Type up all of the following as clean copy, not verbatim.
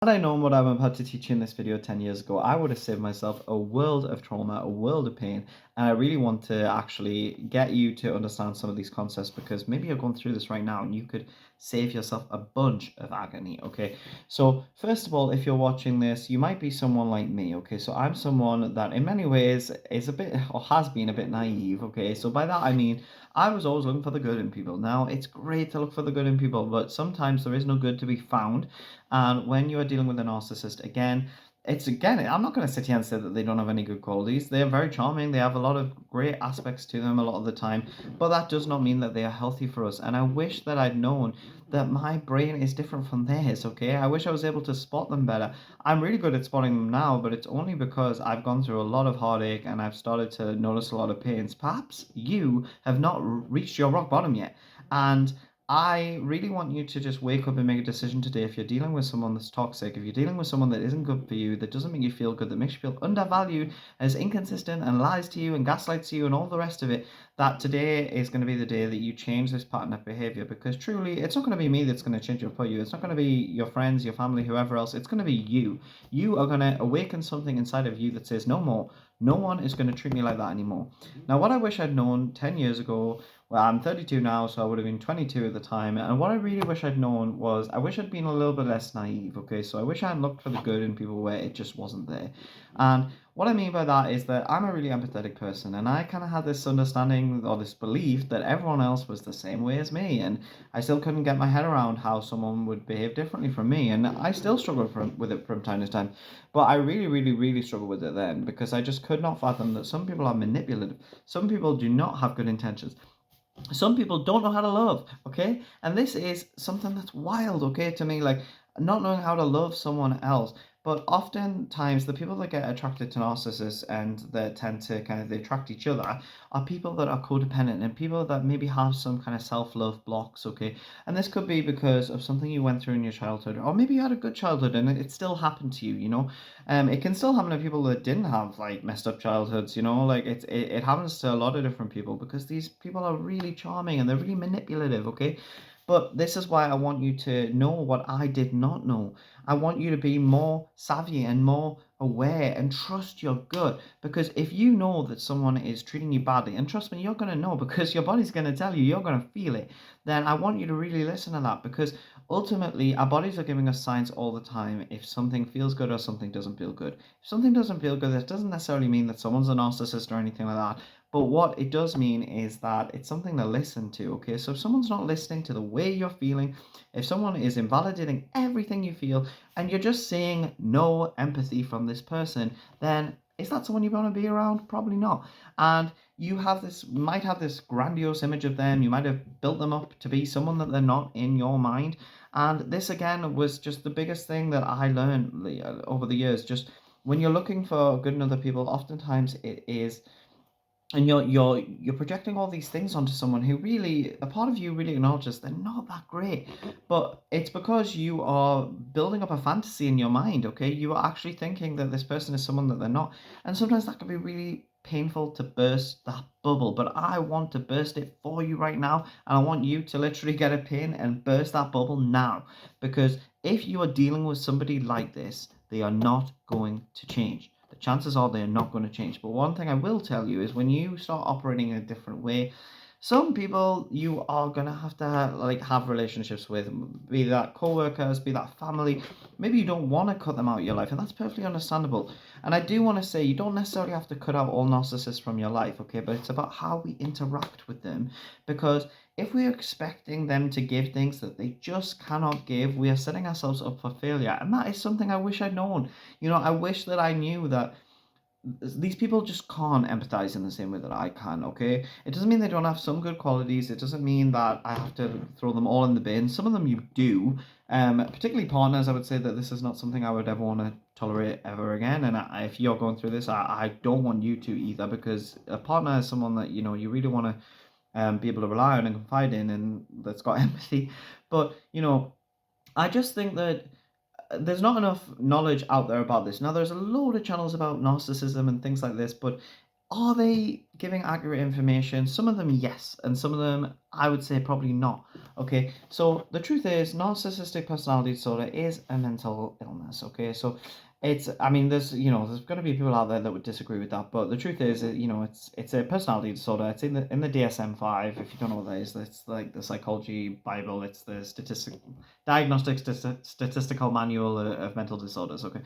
Had I known what I'm about to teach you in this video 10 years ago, I would have saved myself a world of trauma, a world of pain. And I really want to actually get you to understand some of these concepts because maybe you're going through this right now and you could save yourself a bunch of agony. Okay. So, first of all, if you're watching this, you might be someone like me. Okay. So, I'm someone that in many ways is a bit or has been a bit naive. Okay. So, by that I mean, I was always looking for the good in people. Now, it's great to look for the good in people, but sometimes there is no good to be found. And when you are dealing with a narcissist, I'm not going to sit here and say that they don't have any good qualities. They are very charming. They have a lot of great aspects to them a lot of the time, but that does not mean that they are healthy for us. And I wish that I'd known that my brain is different from theirs, okay? I wish I was able to spot them better. I'm really good at spotting them now, but it's only because I've gone through a lot of heartache and I've started to notice a lot of pains. Perhaps you have not reached your rock bottom yet. And I really want you to just wake up and make a decision today. If you're dealing with someone that's toxic, if you're dealing with someone that isn't good for you, that doesn't make you feel good, that makes you feel undervalued, is inconsistent and lies to you and gaslights you and all the rest of it, that today is going to be the day that you change this pattern of behavior. Because truly, it's not going to be me that's going to change it for you. It's not going to be your friends, your family, whoever else. It's going to be you. You are going to awaken something inside of you that says, no more. No one is going to treat me like that anymore. Now, what I wish I'd known 10 years ago, well, I'm 32 now, so I would have been 22 at the time. And what I really wish I'd known was I wish I'd been a little bit less naive, okay? So I wish I had looked for the good in people where it just wasn't there. And what I mean by that is that I'm a really empathetic person, and I kind of had this understanding or this belief that everyone else was the same way as me. And I still couldn't get my head around how someone would behave differently from me. And I still struggle with it from time to time. But I really, really, really struggled with it then because I just could not fathom that some people are manipulative. Some people do not have good intentions. Some people don't know how to love, okay? And this is something that's wild, okay, to me, like not knowing how to love someone else. But oftentimes, the people that get attracted to narcissists and that tend to kind of they attract each other are people that are codependent and people that maybe have some kind of self-love blocks, okay? And this could be because of something you went through in your childhood, or maybe you had a good childhood and it still happened to you, you know? It can still happen to people that didn't have like messed up childhoods, you know, like it happens to a lot of different people because these people are really charming and they're really manipulative, okay? But this is why I want you to know what I did not know. I want you to be more savvy and more aware and trust your gut. Because if you know that someone is treating you badly, and trust me, you're going to know because your body's going to tell you, you're going to feel it, then I want you to really listen to that because ultimately our bodies are giving us signs all the time if something feels good or something doesn't feel good. If something doesn't feel good, that doesn't necessarily mean that someone's a narcissist or anything like that. But what it does mean is that it's something to listen to, okay? So if someone's not listening to the way you're feeling, if someone is invalidating everything you feel, and you're just seeing no empathy from this person, then is that someone you want to be around? Probably not. And you might have this grandiose image of them, you might have built them up to be someone that they're not in your mind. And this again was just the biggest thing that I learned over the years. Just when you're looking for good in other people, oftentimes it is and you're projecting all these things onto someone who really a part of you really acknowledges they're not that great, but it's because you are building up a fantasy in your mind, okay? You are actually thinking that this person is someone that they're not, and sometimes that can be really painful to burst that bubble. But I want to burst it for you right now, and I want you to literally get a pin and burst that bubble now, because if you are dealing with somebody like this, they are not going to change. The chances are they are not going to change. But one thing I will tell you is when you start operating in a different way, some people you are gonna have to have relationships with, be that co-workers, be that family. Maybe you don't want to cut them out of your life, and that's perfectly understandable. And I do want to say you don't necessarily have to cut out all narcissists from your life, okay? But it's about how we interact with them, because if we're expecting them to give things that they just cannot give, we are setting ourselves up for failure. And that is something I wish I'd known. You know, I wish that I knew that these people just can't empathize in the same way that I can, okay? It doesn't mean they don't have some good qualities. It doesn't mean that I have to throw them all in the bin. Some of them you do. Particularly partners, I would say that this is not something I would ever want to tolerate ever again. And if you're going through this, I don't want you to either, because a partner is someone that, you know, you really want to be able to rely on and confide in and that's got empathy. But, you know, I just think that there's not enough knowledge out there about this. Now, there's a load of channels about narcissism and things like this, but Are they giving accurate information? Some of them, yes, and some of them, I would say, probably not. Okay, so the truth is, narcissistic personality disorder is a mental illness. Okay, so I mean, there's going to be people out there that would disagree with that, but the truth is, it's a personality disorder. It's in the DSM-5. If you don't know what that is, it's like the psychology Bible. It's the statistical manual of mental disorders. Okay,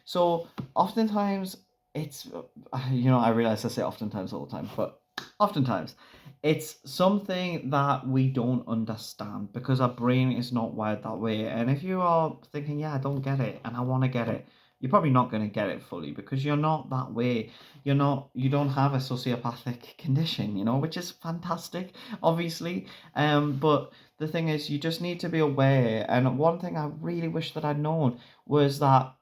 so oftentimes it's I realize I say oftentimes all the time, but oftentimes it's something that we don't understand because our brain is not wired that way. And if you are thinking, yeah, I don't get it and I want to get it, you're probably not going to get it fully because you're not that way. You don't have a sociopathic condition, which is fantastic, obviously. But the thing is, you just need to be aware. And one thing I really wish that I'd known was that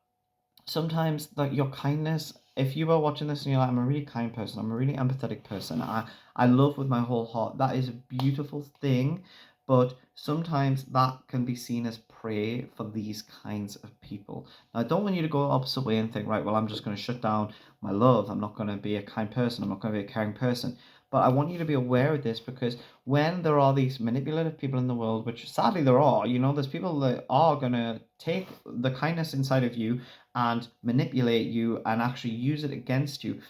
sometimes that your kindness, if you were watching this and you're like, I'm a really kind person, I'm a really empathetic person, I love with my whole heart, that is a beautiful thing. But sometimes that can be seen as prey for these kinds of people. Now, I don't want you to go opposite way and think, right, well, I'm just going to shut down my love, I'm not going to be a kind person, I'm not going to be a caring person. But I want you to be aware of this because when there are these manipulative people in the world, which sadly there are, there's people that are going to take the kindness inside of you and manipulate you and actually use it against you.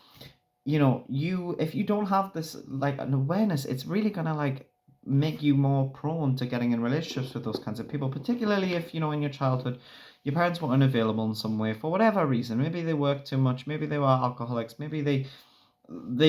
You if you don't have this like an awareness, it's really gonna like make you more prone to getting in relationships with those kinds of people, particularly if in your childhood your parents were unavailable in some way for whatever reason. Maybe they worked too much, maybe they were alcoholics, maybe they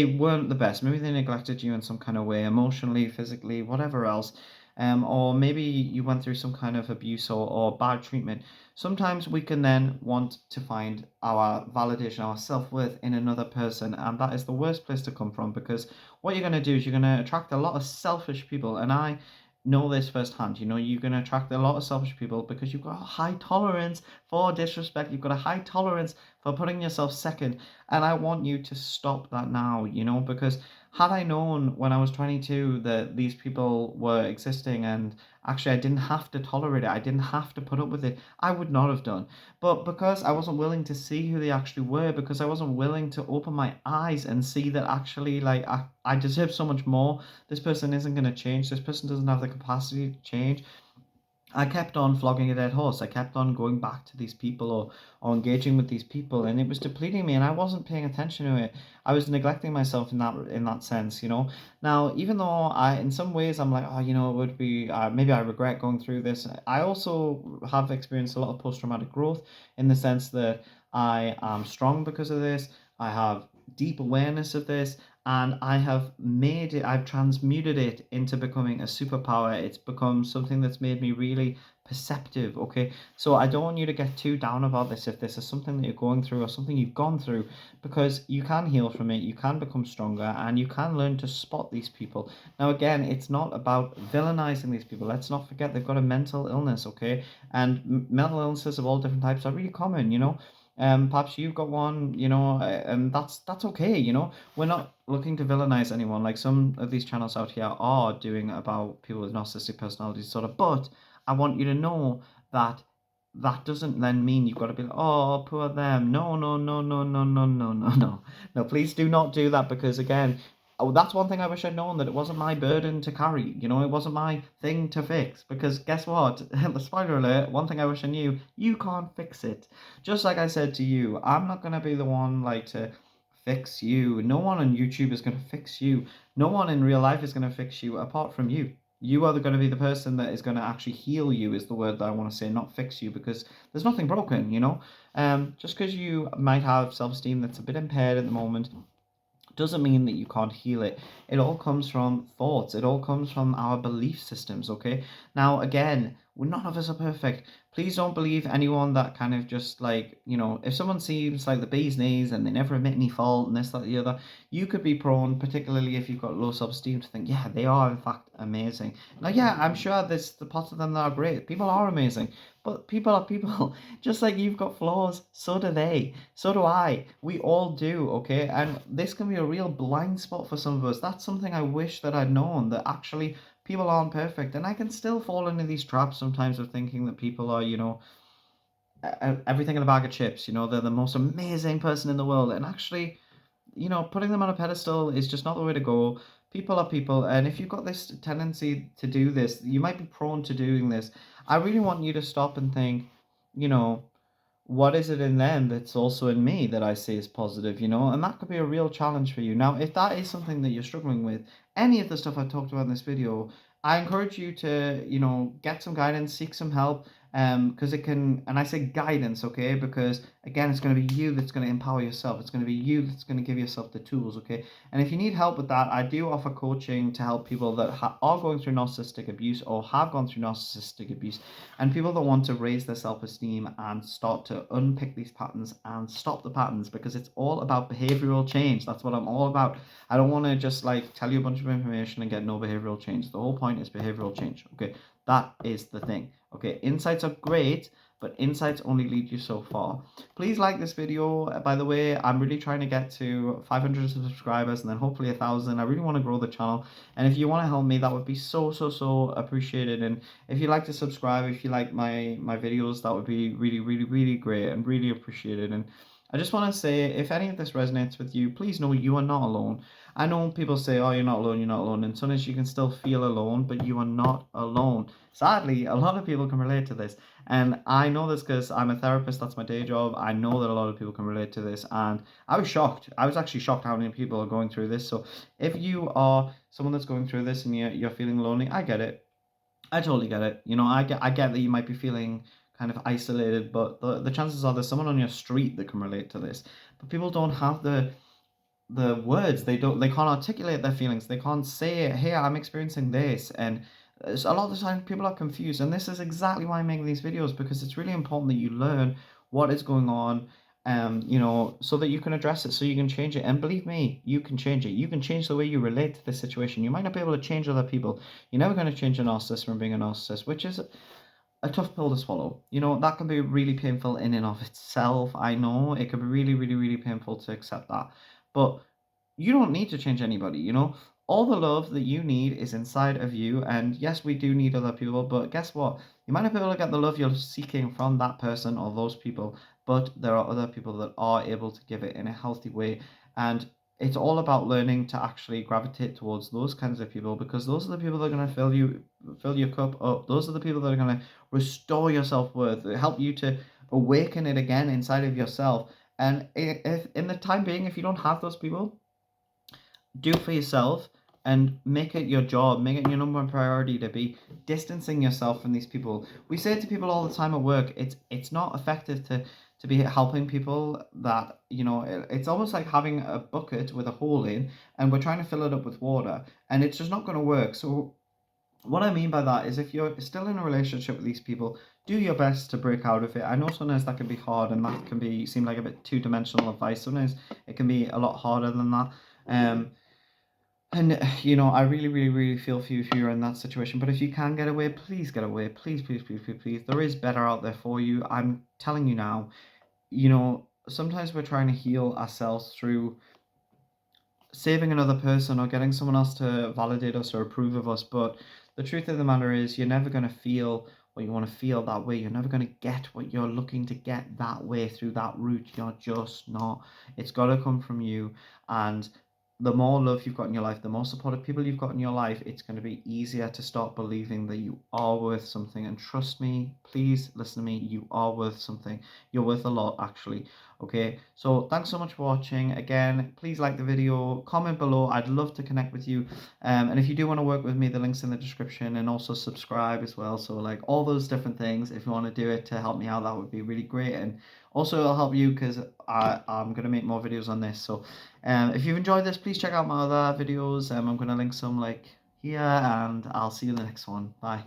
weren't the best. Maybe they neglected you in some kind of way, emotionally, physically, whatever else. Or maybe you went through some kind of abuse or bad treatment. Sometimes we can then want to find our validation, our self worth in another person, and that is the worst place to come from because what you're going to do is you're going to attract a lot of selfish people. And I know this firsthand. You're going to attract a lot of selfish people because you've got a high tolerance for disrespect, you've got a high tolerance for putting yourself second. And I want you to stop that now, because had I known when I was 22 that these people were existing and actually I didn't have to tolerate it, I didn't have to put up with it, I would not have done. But because I wasn't willing to see who they actually were, because I wasn't willing to open my eyes and see that actually, like, I deserve so much more. This person isn't going to change. This person doesn't have the capacity to change. I kept on flogging a dead horse. I kept on going back to these people or engaging with these people, and it was depleting me, and I wasn't paying attention to it. I was neglecting myself in that sense. Now, even though in some ways, I'm like, oh, it would be maybe I regret going through this. I also have experienced a lot of post traumatic growth in the sense that I am strong because of this. I have deep awareness of this, and I've transmuted it into becoming a superpower. It's become something that's made me really perceptive. Okay, so I don't want you to get too down about this if this is something that you're going through or something you've gone through, because you can heal from it, you can become stronger, and you can learn to spot these people. Now, again, it's not about villainizing these people. Let's not forget they've got a mental illness. Okay, and mental illnesses of all different types are really common. Perhaps you've got one, and that's okay. We're not looking to villainize anyone like some of these channels out here are doing about people with narcissistic personality disorder. But I want you to know that that doesn't then mean you've got to be like, oh, poor them. No, no, no, no, no, no, no, no, no. No, please do not do that because, again, that's one thing I wish I'd known, that it wasn't my burden to carry. It wasn't my thing to fix. Because guess what? The spoiler alert, one thing I wish I knew, you can't fix it. Just like I said to you, I'm not going to be the one like to fix you. No one on YouTube is going to fix you. No one in real life is going to fix you apart from you. You are going to be the person that is going to actually heal you, is the word that I want to say, not fix you, because there's nothing broken. Just because you might have self-esteem that's a bit impaired at the moment doesn't mean that you can't heal it. It all comes from thoughts. It all comes from our belief systems, okay? Now, again, none of us are perfect. Please don't believe anyone that kind of just like, if someone seems like the bee's knees and they never admit any fault and this, that, the other, you could be prone, particularly if you've got low self-esteem, to think, yeah, they are in fact amazing. Now, yeah, I'm sure there's the parts of them that are great. People are amazing. But people are people. Just like you've got flaws, so do they. So do I. We all do, okay? And this can be a real blind spot for some of us. That's something I wish that I'd known, that actually people aren't perfect. And I can still fall into these traps sometimes of thinking that people are, everything in a bag of chips. They're the most amazing person in the world. And actually, putting them on a pedestal is just not the way to go. People are people, and if you've got this tendency to do this, you might be prone to doing this. I really want you to stop and think, you know, what is it in them that's also in me that I see as positive, And that could be a real challenge for you. Now, if that is something that you're struggling with, any of the stuff I talked about in this video, I encourage you to, get some guidance, seek some help, because it can, and I say guidance, okay, because again, it's going to be you that's going to empower yourself. It's going to be you that's going to give yourself the tools, okay? And if you need help with that, I do offer coaching to help people that are going through narcissistic abuse or have gone through narcissistic abuse, and people that want to raise their self-esteem and start to unpick these patterns and stop the patterns, because it's all about behavioral change. That's what I'm all about. I don't want to just like tell you a bunch of information and get no behavioral change. The whole point is behavioral change, okay? That is the thing, okay? Insights are great, but insights only lead you so far. Please like this video. By the way, I'm really trying to get to 500 subscribers and then hopefully 1,000. I really want to grow the channel, and if you want to help me, that would be so appreciated. And if you'd like to subscribe, if you like my videos, that would be really great and really appreciated. And I just want to say, if any of this resonates with you, please know you are not alone. I know people say, oh, you're not alone, you're not alone, and sometimes you can still feel alone, but you are not alone. Sadly, a lot of people can relate to this, and I know this because I'm a therapist. That's my day job. I know that a lot of people can relate to this, and I was shocked. I was actually shocked how many people are going through this. So if you are someone that's going through this and you're feeling lonely, I get it. I totally get it. I get that you might be feeling kind of isolated, but the chances are there's someone on your street that can relate to this. But people don't have the words. They can't articulate their feelings. They can't say, hey, I'm experiencing this. And a lot of the time people are confused, and this is exactly why I'm making these videos, because it's really important that you learn what is going on, so that you can address it, so you can change it. And believe me, you can change it. You can change the way you relate to this situation. You might not be able to change other people. You're never going to change a narcissist from being a narcissist, which is a tough pill to swallow. That can be really painful in and of itself. I know it can be really painful to accept that. But you don't need to change anybody. All the love that you need is inside of you. And yes, we do need other people, but guess what? You might not be able to get the love you're seeking from that person or those people, but there are other people that are able to give it in a healthy way. And it's all about learning to actually gravitate towards those kinds of people, because those are the people that are going to fill your cup up. Those are the people that are going to restore your self-worth, help you to awaken it again inside of yourself. And if in the time being, if you don't have those people, do it for yourself and make it your job, make it your number one priority to be distancing yourself from these people. We say it to people all the time at work. It's not effective to be helping people that, it's almost like having a bucket with a hole in, and we're trying to fill it up with water, and it's just not going to work. So what I mean by that is, if you're still in a relationship with these people, do your best to break out of it. I know sometimes that can be hard, and that can seem like a bit two-dimensional advice. Sometimes it can be a lot harder than that. And I really feel for you if you're in that situation. But if you can get away, please get away. Please. There is better out there for you. I'm telling you now. Sometimes we're trying to heal ourselves through saving another person or getting someone else to validate us or approve of us. But the truth of the matter is, you're never going to feel what you want to feel that way. You're never going to get what you're looking to get that way through that route. You're just not. It's got to come from you. And the more love you've got in your life, the more supportive people you've got in your life, it's going to be easier to start believing that you are worth something. And trust me, please listen to me, you are worth something. You're worth a lot, actually. Okay, so thanks so much for watching. Again, please like the video, comment below. I'd love to connect with you. And if you do want to work with me, the link's in the description, and also subscribe as well. So like all those different things, if you want to do it to help me out, that would be really great. And also it'll help you, because I'm going to make more videos on this. So if you've enjoyed this, please check out my other videos. I'm going to link some like here, and I'll see you in the next one. Bye.